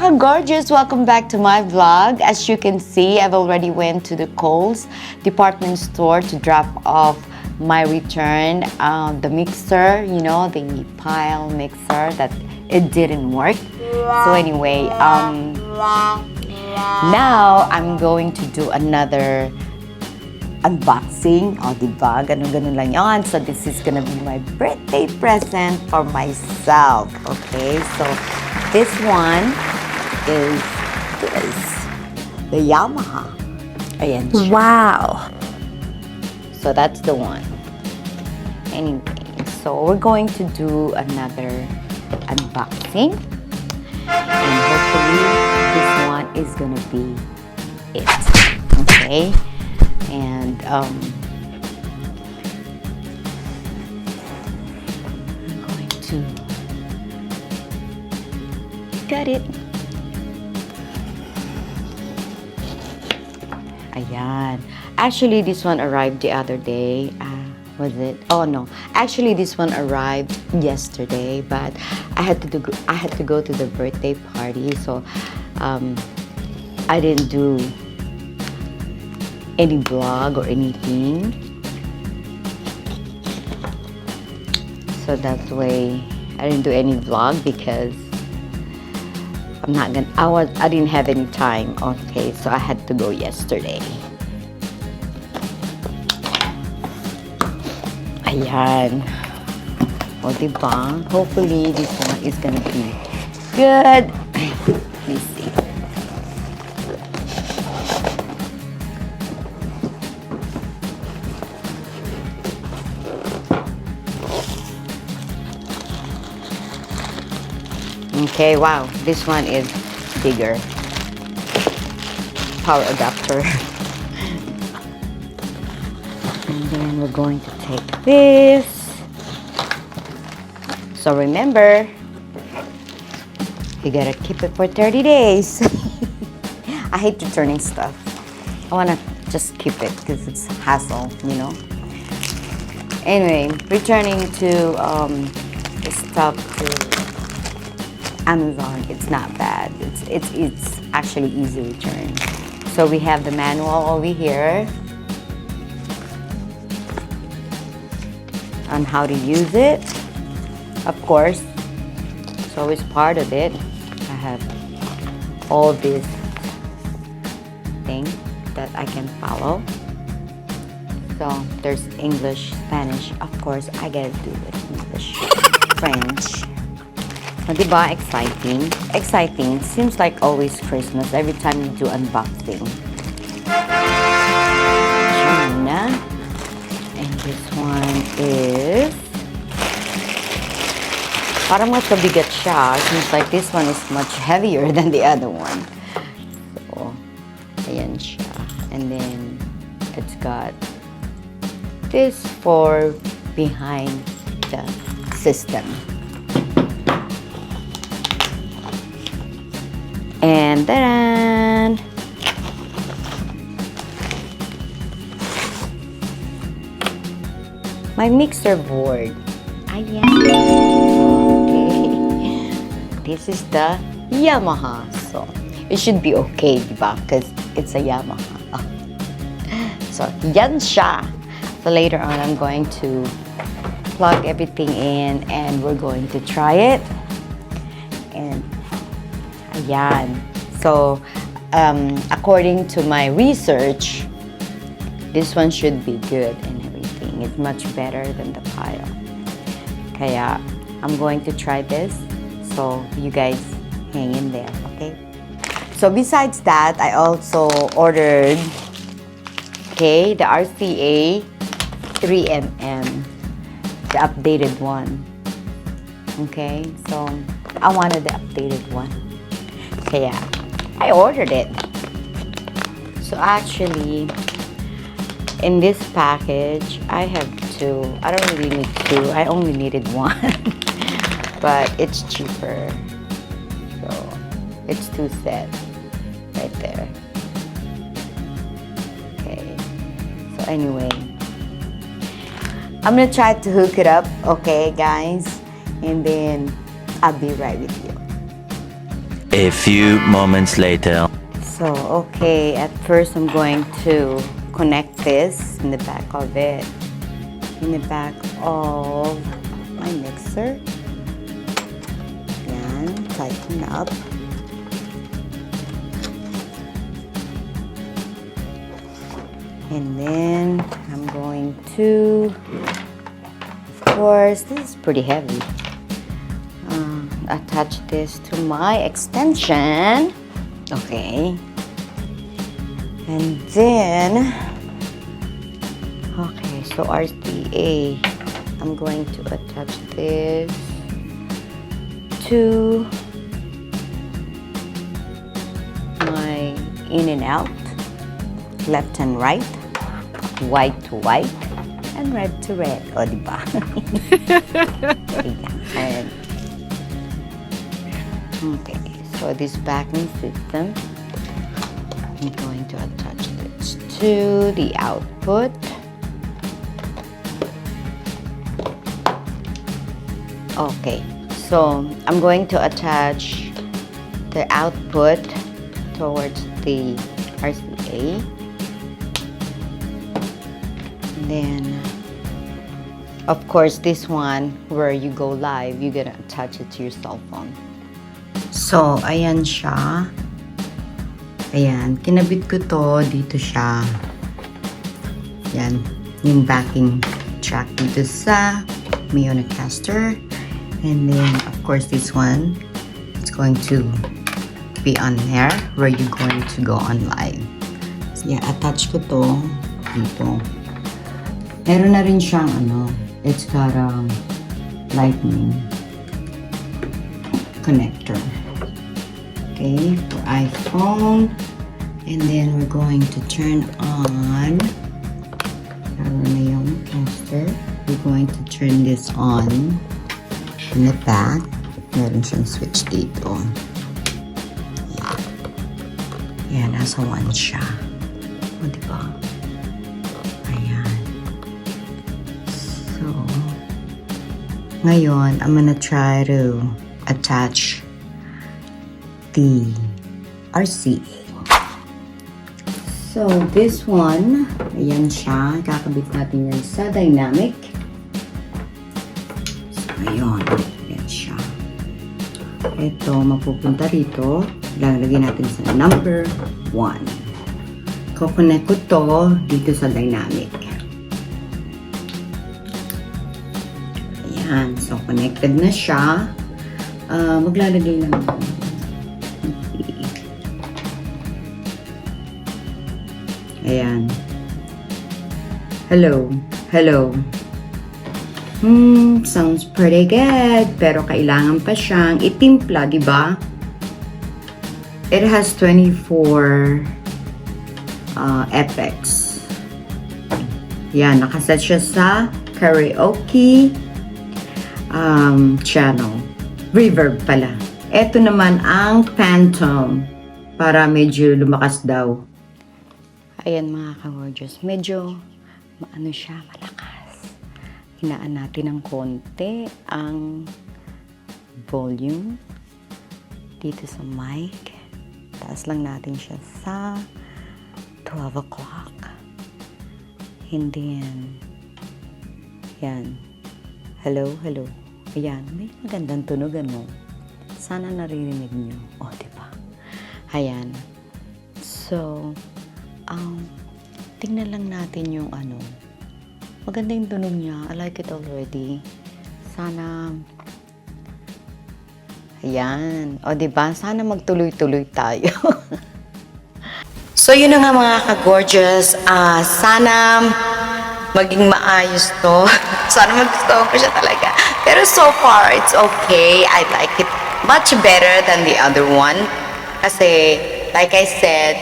ka-gorgeous! Welcome back to my vlog. As you can see, I've already went to the Kohl's department store to drop off my return. The mixer, you know, the pile mixer, that it didn't work. So anyway, now I'm going to do another unboxing. O, diba? Ganun-ganun lang yon. So this is gonna be my birthday present for myself. Okay, so this one is the Yamaha. Ayan siya. Wow. So that's the one. Anyway, so we're going to do another unboxing. And hopefully this one is gonna be it. Okay? And I'm going to cut it. Ayan. Actually, this one arrived the other day. Was it? Oh no. Actually, this one arrived yesterday, but I had to go to the birthday party, so I didn't do any vlog or anything. So that's why I didn't do any vlog because I didn't have any time. Okay, so I had to go yesterday. Ayan. O, diba? Hopefully, this one is gonna be good. Let me see. Okay, wow, this one is bigger. Power adapter. And then we're going to take this. So remember, you gotta keep it for 30 days. I hate returning stuff. I wanna just keep it because it's hassle, you know. Anyway, returning to the stuff to Amazon, it's not bad. It's actually easy return. So we have the manual over here on how to use it. Of course, it's always part of it. I have all these things that I can follow. So there's English, Spanish. Of course, I gotta do it English, French. Diba? Exciting. Exciting. Seems like always Christmas every time you do unboxing. China. And this one is... Parang mas mabigat siya. Seems like this one is much heavier than the other one. So, ayan siya. And then, it's got this for behind the system. And then my mixer board. Ayan. Okay. This is the Yamaha. So it should be okay, diba? Because it's a Yamaha. So yan siya. So later on, I'm going to plug everything in and we're going to try it. And ayan. So, according to my research, this one should be good and everything. It's much better than the pile. Kaya, I'm going to try this. So, you guys hang in there, okay? So, besides that, I also ordered, okay, the RCA 3mm, the updated one. Okay, so, I wanted the updated one. Kaya, I ordered it. So actually, in this package, I have two. I don't really need two. I only needed one. But it's cheaper. So, it's two sets right there. Okay. So anyway, I'm gonna try to hook it up, okay, guys? And then I'll be right with you. A few moments later. So, okay, at first I'm going to connect this in the back of it. In the back of my mixer. Yan, tighten up. And then I'm going to, of course, this is pretty heavy. Attach this to my extension. Okay. And then, okay, so RCA, I'm going to attach this to my in and out, left and right, white to white, and red to red. O, diba? Ayan. Okay, so this backing system, I'm going to attach this to the output. Okay, so I'm going to attach the output towards the RCA. And then, of course, this one, where you go live, you're gonna attach it to your cell phone. So, ayan siya. Ayan, kinabit ko to, dito siya. Ayan, yung backing track dito sa may Unicaster. And then, of course, this one, it's going to be on there where you're going to go on live. So, yeah, attach ko to dito. Meron na rin siyang it's got a lightning connector. Okay, for iPhone. And then we're going to turn on, we're going to turn this on in the back. Meron siyang switch dito. Yan, nasa 1 siya. O, diba? Ayan. So, ngayon, I'm gonna try to attach the RCA. So, this one, ayan siya. Kakabit natin yan sa dynamic. So, ayun. Ayan siya. Ito, mapupunta rito. Lalagay natin sa number 1. Kukonect ko to dito sa dynamic. Ayan. So, connected na siya. Maglalagay lang ako. Ayan. Hello. Hello. Sounds pretty good. Pero kailangan pa siyang itimpla, di ba? It has 24 effects. Yan, nakaset siya sa karaoke channel. Reverb pala. Ito naman ang phantom para medyo lumakas daw. Ayan mga ka-gorgeous, medyo maano siya, malakas. Hinaan natin ng konti ang volume dito sa mic. Taas lang natin siya sa 12 o'clock. And then, yan. Hello, hello. Ayan, may magandang tunog Sana naririnig nyo. O, diba? Ayan. So, tingnan lang natin yung maganda yung tunog niya. I like it already. Sana, ayan. O, diba? Sana magtuloy-tuloy tayo. So, yun na nga mga ka-gorgeous. Sana maging maayos to. Sana magustuhan ko siya talaga. Pero so far, it's okay. I like it much better than the other one. Kasi, like I said,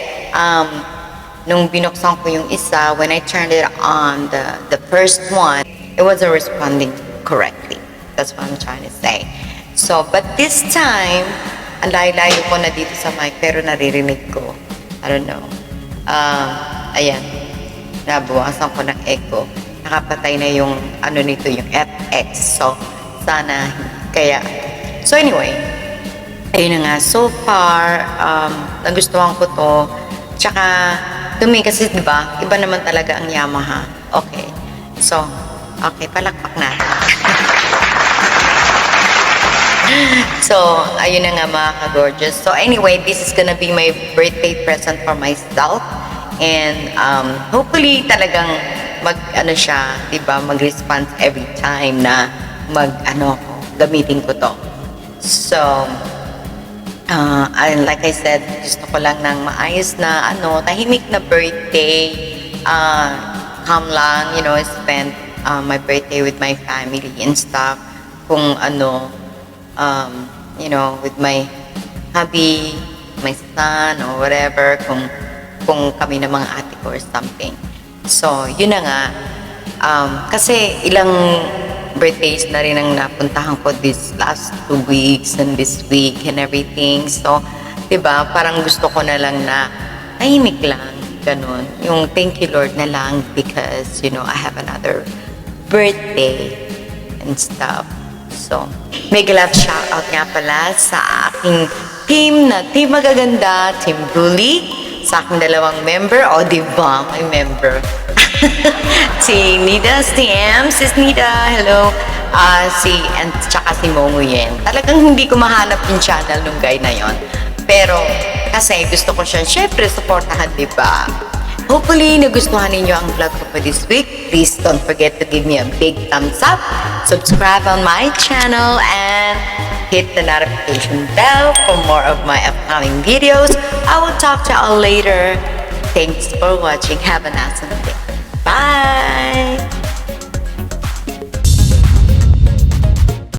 nung binuksan ko yung isa, when I turned it on, the first one, it wasn't responding correctly. That's what I'm trying to say. So, but this time, ang layo-layo ko na dito sa mic, pero naririnig ko. I don't know. Ayan. Nabawasan ko ng echo. Nakapatay na yung, nito, yung FX. So, sana, kaya. So, anyway, ayun na nga, so far, nagustuhan ko to. Tsaka, dumi kasi, di ba, iba naman talaga ang Yamaha. Okay. So, okay, palakpak na. So, ayun na nga mga ka-gorgeous. So, anyway, this is gonna be my birthday present for myself. And, hopefully, talagang siya, di ba, mag-response every time na gamitin ko to. So, and like I said, gusto ko lang ng maayos na, tahimik na birthday, calm lang, spend my birthday with my family and stuff. Kung with my hubby, my son, or whatever, kung kami ng mga ate ko or something. So, yun na nga. Kasi ilang birthdays na rin ang napuntahan ko this last 2 weeks and this week and everything. So, diba, parang gusto ko na lang na tahimik lang, ganun. Yung thank you Lord na lang because, I have another birthday and stuff. So, mega love shout out nga pala sa aking team na Team Magaganda, Team Bully, sa aking dalawang member, diba, may member. Si Nida, si M, sis Nida, hello. And tsaka si Monguyen. Talagang hindi ko mahanap yung channel nung guy na yon. Pero, kasi gusto ko siya, syempre, supportahan, diba? Hopefully, nagustuhan ninyo ang vlog ko for this week. Please don't forget to give me a big thumbs up, subscribe on my channel, and hit the notification bell for more of my upcoming videos. I will talk to y'all later. Thanks for watching. Have a nice day. Bye!